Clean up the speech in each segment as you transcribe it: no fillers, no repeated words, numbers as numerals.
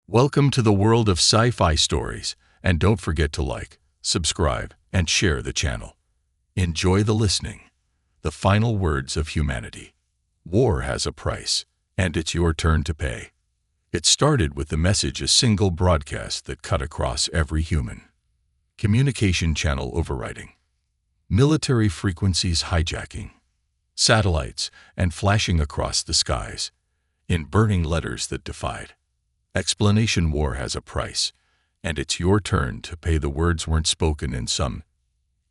Welcome to the world of Sci-Fi Stories, and don't forget to like, subscribe, and share the channel. Enjoy the listening. The final words of humanity. War has a price, and it's your turn to pay. It started with the message, a single broadcast that cut across every human. Communication channel overriding. Military frequencies hijacking. Satellites and flashing across the skies. In burning letters that defied. Explanation: war has a price, and it's your turn to pay. The words weren't spoken in some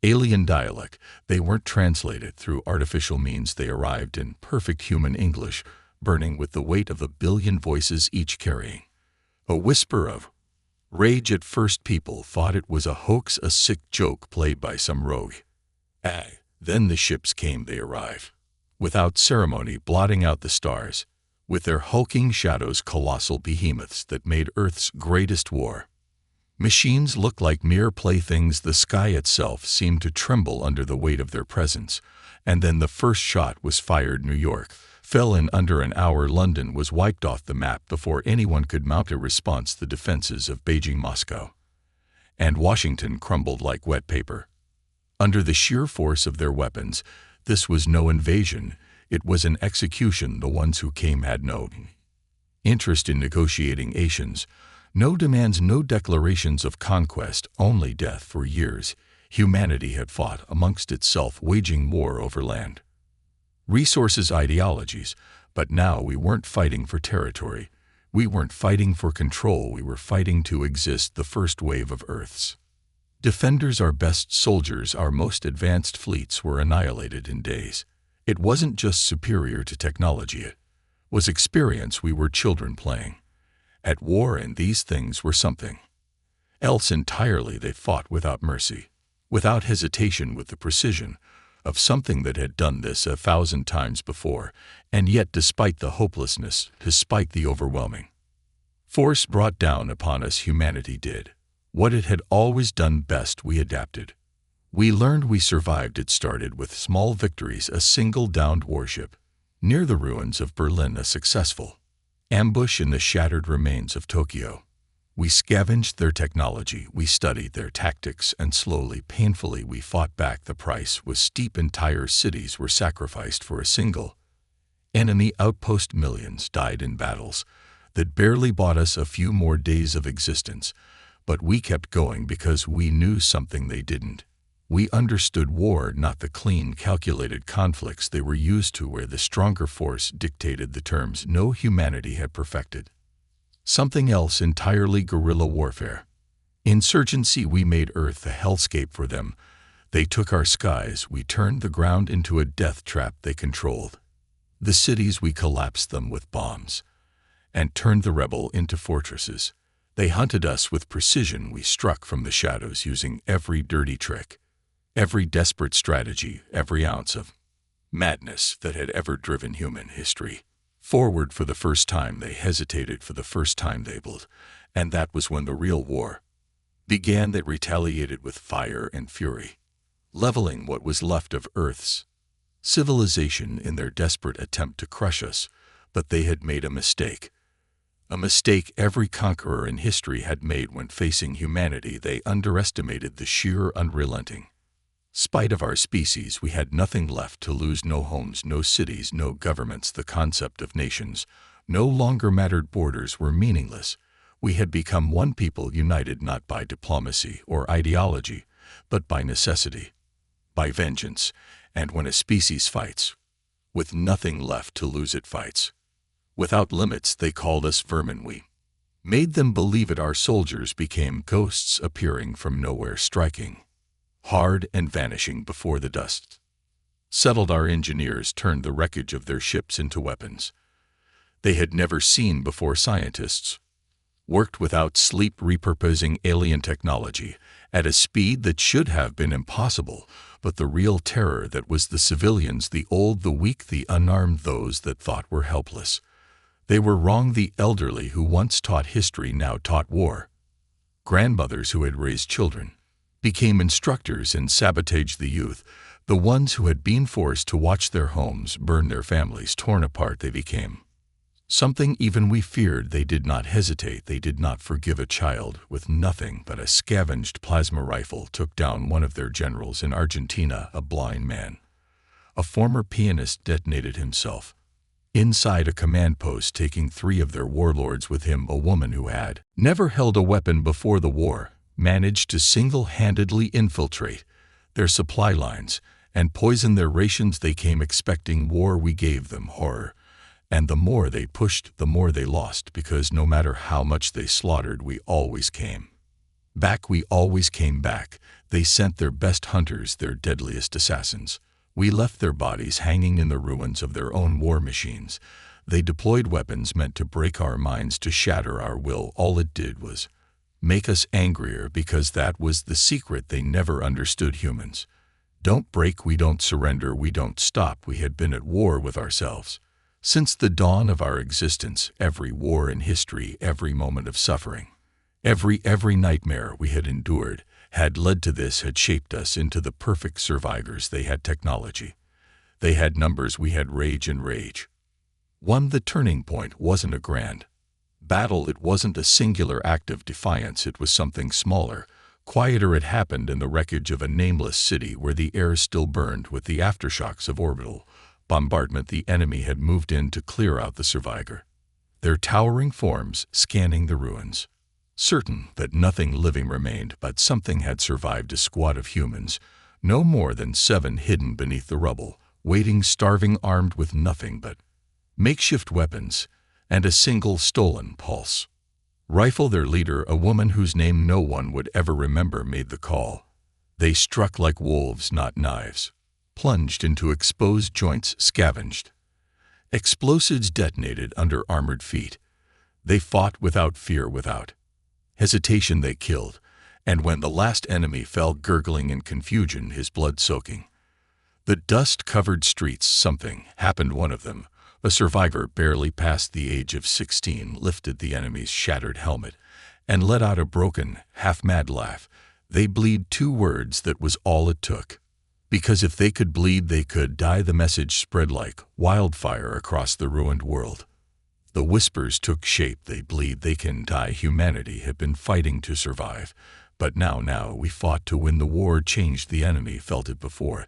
alien dialect. They weren't translated through artificial means. They arrived in perfect human English, burning with the weight of a billion voices, each carrying a whisper of rage. At first people thought it was a hoax, a sick joke played by some rogue. Then the ships came. They arrived without ceremony, blotting out the stars with their hulking shadows, colossal behemoths that made Earth's greatest war. Machines looked like mere playthings. The sky itself seemed to tremble under the weight of their presence. And then the first shot was fired. New York fell in under an hour. London was wiped off the map before anyone could mount a response. The defenses of Beijing, Moscow, and Washington crumbled like wet paper under the sheer force of their weapons. This was no invasion. It was an execution. The ones who came had no interest in negotiating nations, no demands, no declarations of conquest, only death. For years, humanity had fought amongst itself, waging war over land, resources, ideologies. But now we weren't fighting for territory. We weren't fighting for control. We were fighting to exist. The first wave of Earth's defenders, our best soldiers, our most advanced fleets, were annihilated in days. It wasn't just superior to technology, it was experience. We were children playing at war, and these things were something else entirely. They fought without mercy, without hesitation, with the precision of something that had done this 1,000 times before. And yet, despite the hopelessness, despite the overwhelming force brought down upon us, humanity did what it had always done best. We adapted. We learned, we survived. It started with small victories, a single downed warship near the ruins of Berlin, a successful ambush in the shattered remains of Tokyo. We scavenged their technology, we studied their tactics, and slowly, painfully, we fought back. The price was steep. Entire cities were sacrificed for a single enemy outpost. Millions died in battles that barely bought us a few more days of existence. But we kept going because we knew something they didn't. We understood war, not the clean, calculated conflicts they were used to, where the stronger force dictated the terms. No, humanity had perfected something else entirely: guerrilla warfare. Insurgency. We made Earth a hellscape for them. They took our skies. We turned the ground into a death trap. They controlled the cities. We collapsed them with bombs and turned the rebel into fortresses. They hunted us with precision. We struck from the shadows, using every dirty trick, every desperate strategy, every ounce of madness that had ever driven human history forward. For the first time they hesitated. For the first time they built. And that was when the real war began. They retaliated with fire and fury, leveling what was left of Earth's civilization in their desperate attempt to crush us. But they had made a mistake. A mistake every conqueror in history had made when facing humanity. They underestimated the sheer, unrelenting spite of our species. We had nothing left to lose. No homes, no cities, no governments. The concept of nations no longer mattered. Borders were meaningless. We had become one people, united not by diplomacy or ideology, but by necessity, by vengeance. And when a species fights with nothing left to lose, it fights without limits. They called us vermin. We made them believe it. Our soldiers became ghosts, appearing from nowhere, striking hard and vanishing before the dust settled. Our engineers turned the wreckage of their ships into weapons they had never seen before. Scientists worked without sleep, repurposing alien technology at a speed that should have been impossible. But the real terror that was the civilians, the old, the weak, the unarmed, those that thought were helpless. They were wrong. The elderly who once taught history now taught war. Grandmothers who had raised children became instructors and sabotaged the youth. The ones who had been forced to watch their homes burn, their families torn apart. They became Something even we feared. They did not hesitate. They did not forgive. A child with nothing but a scavenged plasma rifle took down one of their generals in Argentina, a blind man. A former pianist detonated himself inside a command post, taking 3 of their warlords with him. A woman who had never held a weapon before the war managed to single-handedly infiltrate their supply lines and poison their rations. They came expecting war. We gave them horror. And the more they pushed, the more they lost, because no matter how much they slaughtered, we always came back. We always came back. They sent their best hunters, their deadliest assassins. We left their bodies hanging in the ruins of their own war machines. They deployed weapons meant to break our minds, to shatter our will. All it did was make us angrier, because that was the secret they never understood. Humans don't break, we don't surrender, we don't stop. We had been at war with ourselves since the dawn of our existence. Every war in history, every moment of suffering, every nightmare we had endured had led to this, had shaped us into the perfect survivors. They had technology. They had numbers. We had rage, and rage won. The turning point wasn't a grand battle. It wasn't a singular act of defiance. It was something smaller, quieter. It happened in the wreckage of a nameless city where the air still burned with the aftershocks of orbital bombardment. The enemy had moved in to clear out the survivor, their towering forms scanning the ruins, certain that nothing living remained. But something had survived. A squad of humans, no more than 7, hidden beneath the rubble, waiting, starving, armed with nothing but makeshift weapons and a single stolen pulse rifle. Their leader, a woman whose name no one would ever remember, made the call. They struck like wolves, not knives, plunged into exposed joints, scavenged. Explosives detonated under armored feet. They fought without fear, without hesitation. They killed, and when the last enemy fell, gurgling in confusion, his blood soaking the dust-covered streets, something happened. One of them, a survivor barely past the age of 16, lifted the enemy's shattered helmet and let out a broken, half-mad laugh. They bleed. 2 words, that was all it took. Because if they could bleed, they could die. The message spread like wildfire across the ruined world. The whispers took shape. They bleed, they can die. Humanity had been fighting to survive, but now we fought to win. The war changed. The enemy felt it before.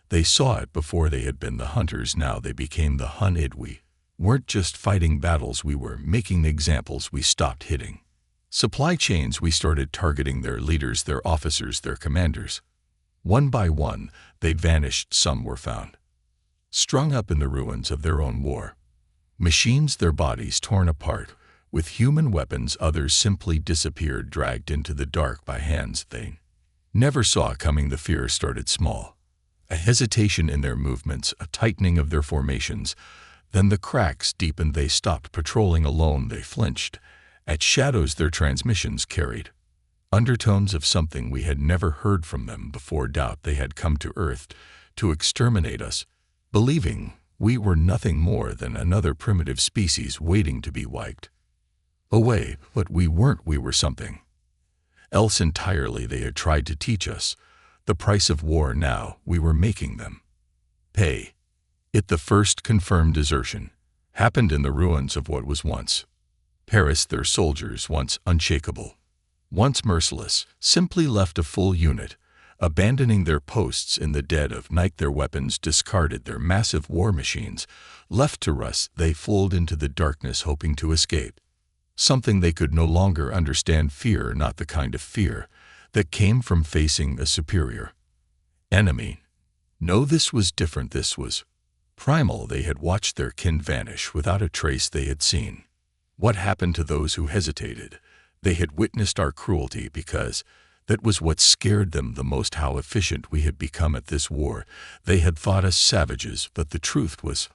They saw it before. They had been the hunters. Now they became the hunted. We weren't just fighting battles. We were making examples. We stopped hitting supply chains. We started targeting their leaders, their officers, their commanders. One by one, they vanished. Some were found strung up in the ruins of their own war machines, their bodies torn apart with human weapons. Others simply disappeared, dragged into the dark by hands they never saw coming. The fear started small, a hesitation in their movements, a tightening of their formations. Then the cracks deepened. They stopped patrolling alone. They flinched at shadows their transmissions carried undertones of something we had never heard from them before. Doubt. They had come to Earth to exterminate us, believing we were nothing more than another primitive species waiting to be wiped away. But we weren't. We were something else entirely. They had tried to teach us the price of war. Now we were making them pay it. The first confirmed desertion happened in the ruins of what was once Paris. Their soldiers, once unshakable, once merciless, simply left. A full unit, abandoning their posts in the dead of night. Their weapons discarded, their massive war machines left to rust. They flowed into the darkness, hoping to escape something they could no longer understand. Fear, not the kind of fear that came from facing a superior enemy. No, this was different. This was primal. They had watched their kin vanish without a trace. They had seen what happened to those who hesitated. They had witnessed our cruelty, because that was what scared them the most. How efficient we had become at this war. They had thought us savages, but the truth was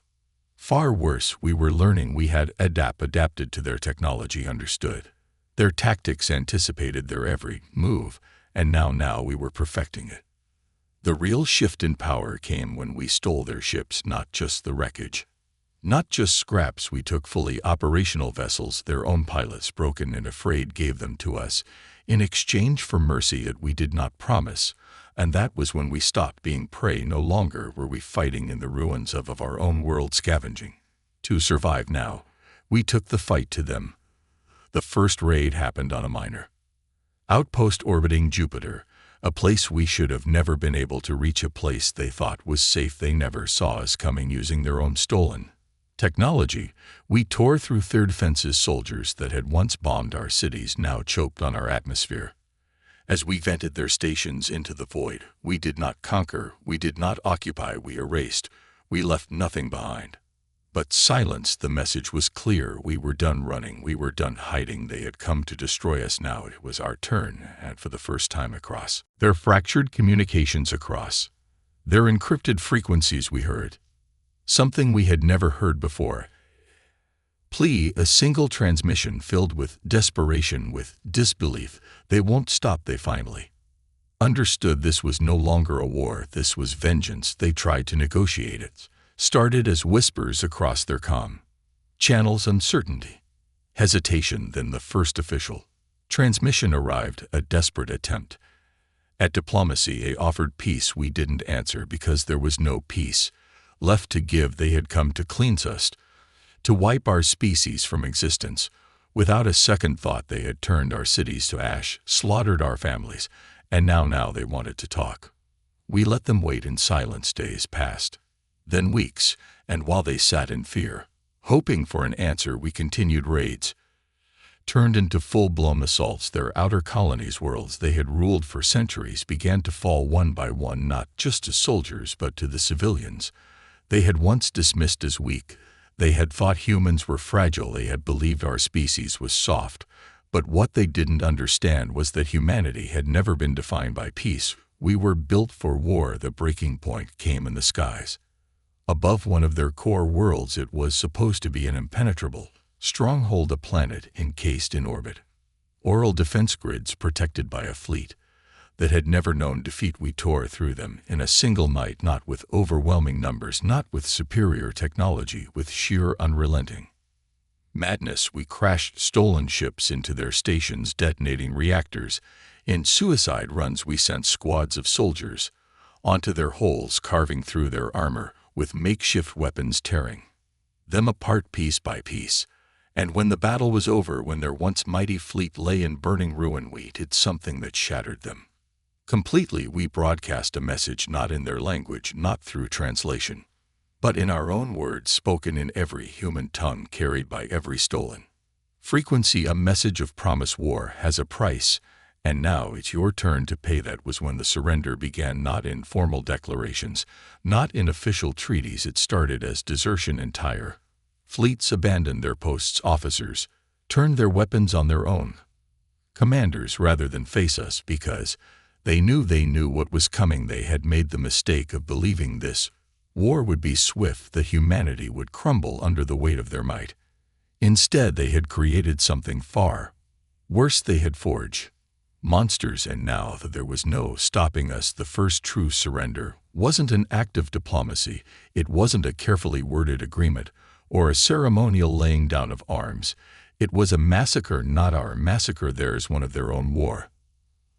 far worse. We were learning. We had adapted to their technology, understood their tactics, anticipated their every move, and now we were perfecting it. The real shift in power came when we stole their ships, not just the wreckage, not just scraps. We took fully operational vessels. Their own pilots, broken and afraid, gave them to us in exchange for mercy that we did not promise. And that was when we stopped being prey. No longer were we fighting in the ruins of our own world, scavenging to survive. Now We took the fight to them. The first raid happened on a minor outpost orbiting Jupiter, a place we should have never been able to reach, a place they thought was safe. They never saw us coming using their own stolen technology. We tore through their defenses. Soldiers that had once bombed our cities now choked on our atmosphere. As we vented their stations into the void, we did not conquer, we did not occupy, we erased, we left nothing behind. But silence, the message was clear. We were done running, we were done hiding. They had come to destroy us. Now it was our turn, and for the first time across their fractured communications, across their encrypted frequencies, we heard something we had never heard before. Plea, a single transmission filled with desperation, with disbelief. They won't stop. They finally understood this was no longer a war, this was vengeance. They tried to negotiate it. Started as whispers across their comm channels, uncertainty, hesitation. Then the first official transmission arrived, a desperate attempt at diplomacy. They offered peace. We didn't answer because there was no peace left to give. They had come to cleanse us, to wipe our species from existence. Without a second thought, they had turned our cities to ash, slaughtered our families, and now they wanted to talk. We let them wait in silence. Days passed, then weeks, and while they sat in fear, hoping for an answer, we continued. Raids turned into full-blown assaults. Their outer colonies, worlds they had ruled for centuries, began to fall one by one, not just to soldiers but to the civilians they had once dismissed as weak. They had thought humans were fragile. They had believed our species was soft. But what they didn't understand was that humanity had never been defined by peace. We were built for war. The breaking point came in the skies above one of their core worlds. It was supposed to be an impenetrable stronghold, a planet encased in orbit, oral defense grids protected by a fleet that had never known defeat. We tore through them in a single might, not with overwhelming numbers, not with superior technology, with sheer unrelenting madness. We crashed stolen ships into their stations, detonating reactors. In suicide runs, we sent squads of soldiers onto their holes, carving through their armor with makeshift weapons, tearing them apart piece by piece. And when the battle was over, when their once mighty fleet lay in burning ruin, we did something that shattered them completely. We broadcast a message, not in their language, not through translation, but in our own words, spoken in every human tongue, carried by every stolen frequency. A message of promise. War has a price, and now it's your turn to pay. That was when the surrender began, not in formal declarations, not in official treaties. It started as desertion. Entire fleets abandoned their posts. Officers turned their weapons on their own commanders rather than face us, because they knew what was coming. They had made the mistake of believing this war would be swift, that humanity would crumble under the weight of their might. Instead, they had created something far worse. They had forged monsters, and now that there was no stopping us, the first true surrender wasn't an act of diplomacy. It wasn't a carefully worded agreement or a ceremonial laying down of arms. It was a massacre, not our massacre, theirs, one of their own. War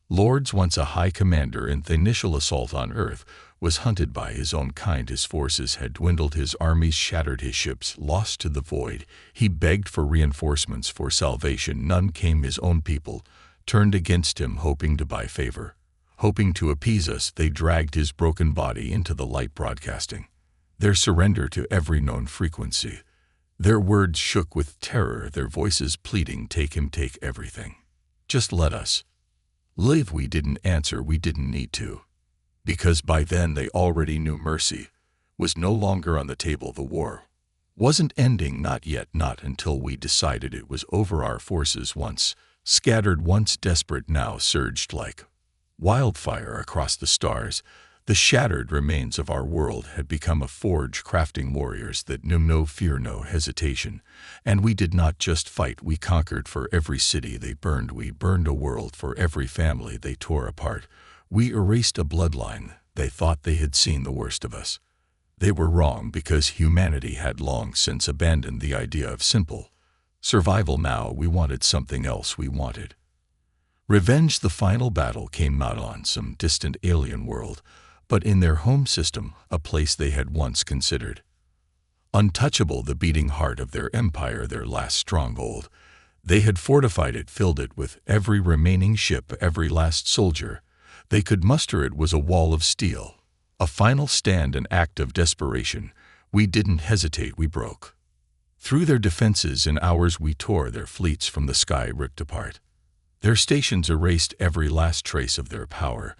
Lords, once a high commander in the initial assault on Earth, was hunted by his own kind. His forces had dwindled, his armies shattered, his ships lost to the void. He begged for reinforcements, for salvation. None came. His own people turned against him, hoping to buy favor, hoping to appease us. They dragged his broken body into the light, broadcasting their surrender to every known frequency. Their words shook with terror, their voices pleading, take him, take everything. Just let us live. We didn't answer. We didn't need to, because by then they already knew mercy was no longer on the table. The war wasn't ending, not yet, not until we decided it was over. Our forces, once scattered, once desperate, now surged like wildfire across the stars. The shattered remains of our world had become a forge, crafting warriors that knew no fear, no hesitation. And we did not just fight, we conquered. For every city they burned, we burned a world. For every family they tore apart, we erased a bloodline. They thought they had seen the worst of us. They were wrong, because humanity had long since abandoned the idea of simple survival. Now we wanted something else. We wanted revenge. The final battle came not on some distant alien world, but in their home system, a place they had once considered Untouchable, the beating heart of their empire, their last stronghold. They had fortified it, filled it with every remaining ship, every last soldier. They could muster. It was a wall of steel. A final stand, an act of desperation. We didn't hesitate, we broke. Through their defenses in hours we tore their fleets from the sky, ripped apart. Their stations erased every last trace of their power,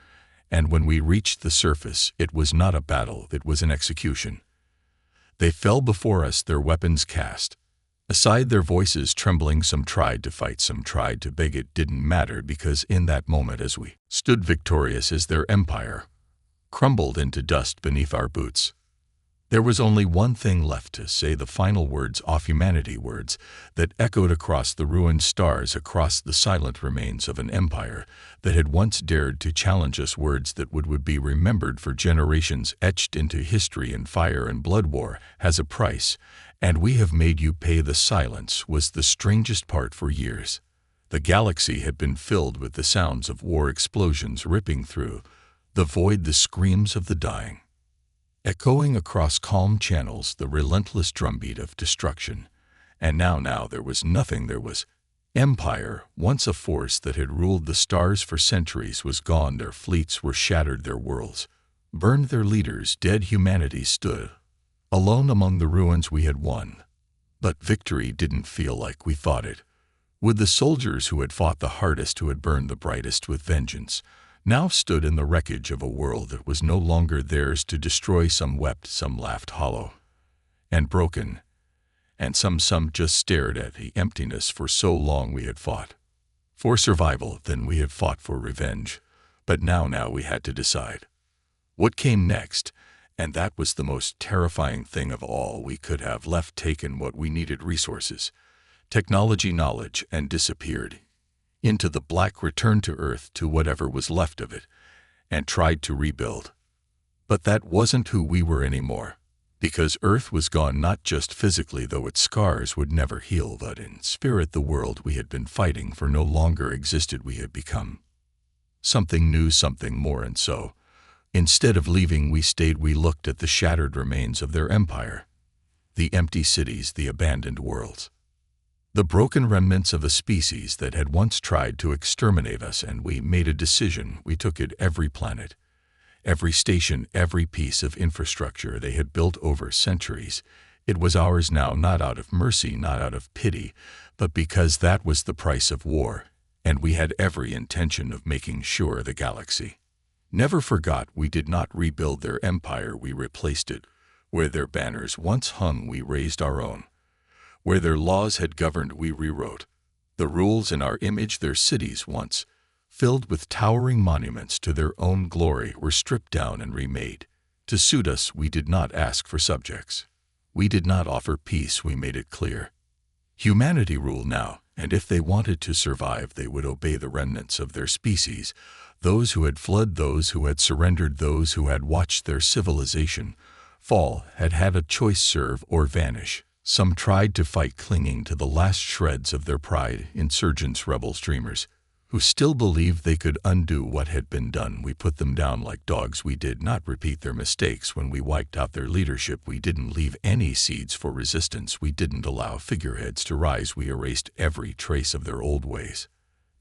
and when we reached the surface, it was not a battle, it was an execution. They fell before us, their weapons cast aside, their voices trembling. Some tried to fight, some tried to beg. It didn't matter, because in that moment, as we stood victorious, as their empire crumbled into dust beneath our boots, there was only one thing left to say, the final words of humanity, words that echoed across the ruined stars, across the silent remains of an empire that had once dared to challenge us, words that would be remembered for generations, etched into history in fire and blood. War has a price, and we have made you pay. The silence was the strangest part. For years, the galaxy had been filled with the sounds of war, explosions ripping through the void, the screams of the dying echoing across calm channels, the relentless drumbeat of destruction. And now there was nothing. There was empire, once a force that had ruled the stars for centuries, was gone. Their fleets were shattered, their worlds burned, their leaders dead. Humanity stood alone among the ruins. We had won, but victory didn't feel like we thought it would. The soldiers who had fought the hardest, who had burned the brightest with vengeance, now stood in the wreckage of a world that was no longer theirs to destroy. Some wept, some laughed, hollow and broken, and some just stared at the emptiness. For so long we had fought for survival, then we had fought for revenge. But now we had to decide what came next, and that was the most terrifying thing of all. We could have left, taken what we needed, resources, technology, knowledge, and disappeared into the black, returned to Earth, to whatever was left of it, and tried to rebuild. But that wasn't who we were anymore, because Earth was gone, not just physically, though its scars would never heal, but in spirit. The world we had been fighting for no longer existed. We had become something new, something more, and so, instead of leaving, we stayed. We looked at the shattered remains of their empire, the empty cities, the abandoned worlds, the broken remnants of a species that had once tried to exterminate us, and we made a decision. We took it, every planet, every station, every piece of infrastructure they had built over centuries. It was ours now, not out of mercy, not out of pity, but because that was the price of war, and we had every intention of making sure the galaxy never forgot. We did not rebuild their empire, we replaced it. Where their banners once hung, we raised our own. Where their laws had governed, we rewrote the rules in our image. Their cities, once filled with towering monuments to their own glory, were stripped down and remade to suit us. We did not ask for subjects. We did not offer peace. We made it clear humanity ruled now, and if they wanted to survive, they would obey the remnants of their species, those who had fled, those who had surrendered, those who had watched their civilization fall, had had a choice: serve or vanish. Some tried to fight, clinging to the last shreds of their pride, insurgents, rebels, dreamers, who still believed they could undo what had been done. We put them down like dogs. We did not repeat their mistakes. When we wiped out their leadership, we didn't leave any seeds for resistance. We didn't allow figureheads to rise. We erased every trace of their old ways,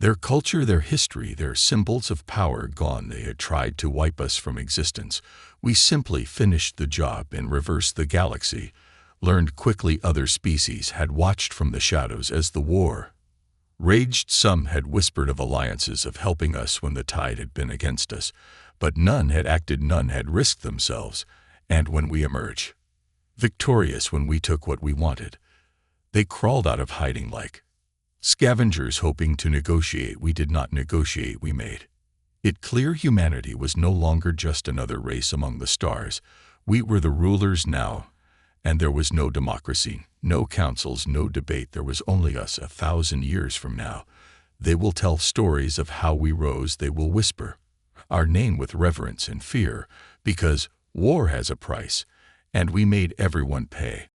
their culture, their history, their symbols of power. Gone. They had tried to wipe us from existence. We simply finished the job and reversed the galaxy. Learned quickly, other species had watched from the shadows as the war raged. Some had whispered of alliances, of helping us when the tide had been against us, but none had acted, none had risked themselves. And when we emerged victorious, when we took what we wanted, they crawled out of hiding like scavengers, hoping to negotiate. We did not negotiate. We made it clear humanity was no longer just another race among the stars. We were the rulers now. And there was no democracy, no councils, no debate. There was only us. 1,000 years from now, they will tell stories of how we rose. They will whisper our name with reverence and fear, because war has a price, and we made everyone pay.